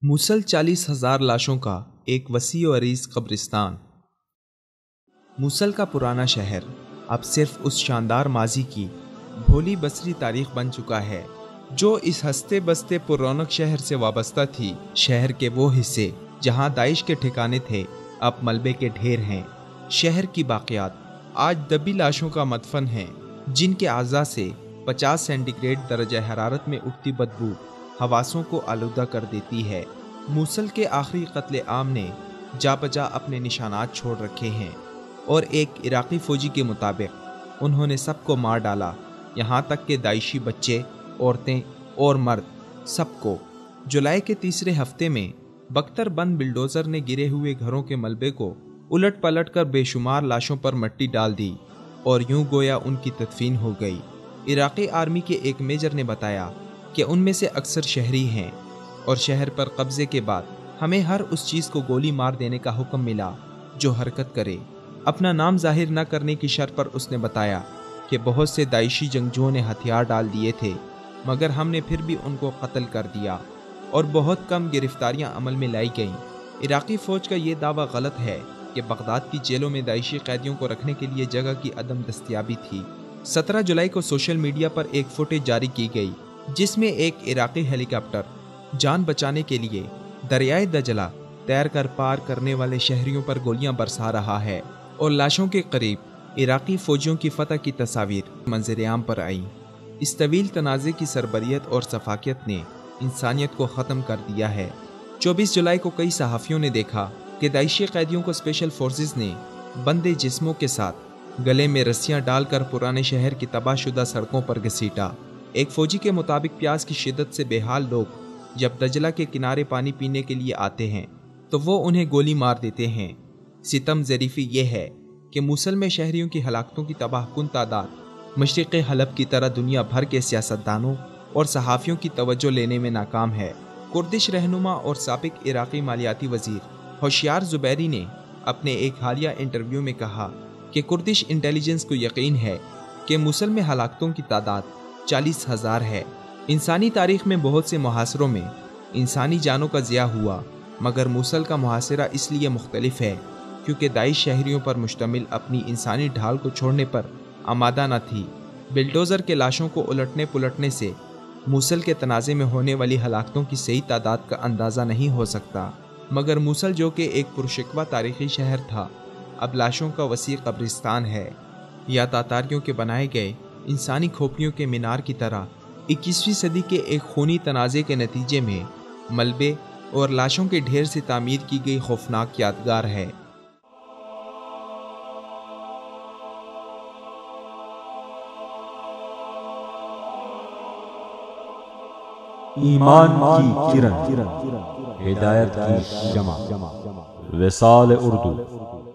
موصل 40,000 لاشوں کا ایک وسیع و عریض قبرستان۔ موصل کا پرانا شہر اب صرف اس شاندار ماضی کی بھولی بصری تاریخ بن چکا ہے جو اس ہستے بستے پر رونق شہر سے وابستہ تھی۔ شہر کے وہ حصے جہاں داعش کے ٹھکانے تھے اب ملبے کے ڈھیر ہیں۔ شہر کی باقیات آج دبی لاشوں کا مدفن ہیں جن کے اعضاء سے 50 سینٹی گریڈ درجہ حرارت میں اٹھتی بدبو حواسوں کو آلودہ کر دیتی ہے۔ موصل کے آخری قتل عام نے جا بجا اپنے نشانات چھوڑ رکھے ہیں اور ایک عراقی فوجی کے مطابق انہوں نے سب کو مار ڈالا، یہاں تک کہ داعشی بچے، عورتیں اور مرد سب کو۔ جولائی کے تیسرے ہفتے میں بختر بند بلڈوزر نے گرے ہوئے گھروں کے ملبے کو الٹ پلٹ کر بے شمار لاشوں پر مٹی ڈال دی اور یوں گویا ان کی تدفین ہو گئی۔ عراقی آرمی کے ایک میجر نے بتایا کہ ان میں سے اکثر شہری ہیں اور شہر پر قبضے کے بعد ہمیں ہر اس چیز کو گولی مار دینے کا حکم ملا جو حرکت کرے۔ اپنا نام ظاہر نہ کرنے کی شرط پر اس نے بتایا کہ بہت سے داعشی جنگجوؤں نے ہتھیار ڈال دیے تھے مگر ہم نے پھر بھی ان کو قتل کر دیا اور بہت کم گرفتاریاں عمل میں لائی گئیں۔ عراقی فوج کا یہ دعویٰ غلط ہے کہ بغداد کی جیلوں میں داعشی قیدیوں کو رکھنے کے لیے جگہ کی عدم دستیابی تھی۔ 17 جولائی کو سوشل میڈیا پر ایک فوٹیج جاری کی گئی جس میں ایک عراقی ہیلی کاپٹر جان بچانے کے لیے دریائے دجلہ تیر کر پار کرنے والے شہریوں پر گولیاں برسا رہا ہے اور لاشوں کے قریب عراقی فوجیوں کی فتح کی تصاویر منظر عام پر آئیں۔ اس طویل تنازع کی سربریت اور شفافیت نے انسانیت کو ختم کر دیا ہے۔ 24 جولائی کو کئی صحافیوں نے دیکھا کہ داعشی قیدیوں کو اسپیشل فورسز نے بندے جسموں کے ساتھ گلے میں رسیاں ڈال کر پرانے شہر کی تباہ شدہ سڑکوں پر گھسیٹا۔ ایک فوجی کے مطابق پیاس کی شدت سے بے حال لوگ جب دجلہ کے کنارے پانی پینے کے لیے آتے ہیں تو وہ انہیں گولی مار دیتے ہیں۔ ستم ظریفی یہ ہے کہ موصل میں شہریوں کی ہلاکتوں کی تباہ کن تعداد مشرق حلب کی طرح دنیا بھر کے سیاستدانوں اور صحافیوں کی توجہ لینے میں ناکام ہے۔ کردش رہنما اور سابق عراقی مالیاتی وزیر ہوشیار زبیری نے اپنے ایک حالیہ انٹرویو میں کہا کہ کردش انٹیلیجنس کو یقین ہے کہ موصل میں ہلاکتوں کی تعداد 40,000 ہے۔ انسانی تاریخ میں بہت سے محاصروں میں انسانی جانوں کا ضیاع ہوا مگر موصل کا محاصرہ اس لیے مختلف ہے کیونکہ داعش شہریوں پر مشتمل اپنی انسانی ڈھال کو چھوڑنے پر آمادہ نہ تھی۔ بلڈوزر کے لاشوں کو الٹنے پلٹنے سے موصل کے تنازع میں ہونے والی ہلاکتوں کی صحیح تعداد کا اندازہ نہیں ہو سکتا مگر موصل جو کہ ایک پرشکوہ تاریخی شہر تھا اب لاشوں کا وسیع قبرستان ہے۔ یا تاتاریوں کے بنائے گئے انسانی کھوپڑیوں کے مینار کی طرح 21ویں صدی کے ایک خونی تنازع کے نتیجے میں ملبے اور لاشوں کے ڈھیر سے تعمیر کی گئی خوفناک یادگار ہے۔ ایمان کی کرن، ہدایت کی شمع، وصال اردو۔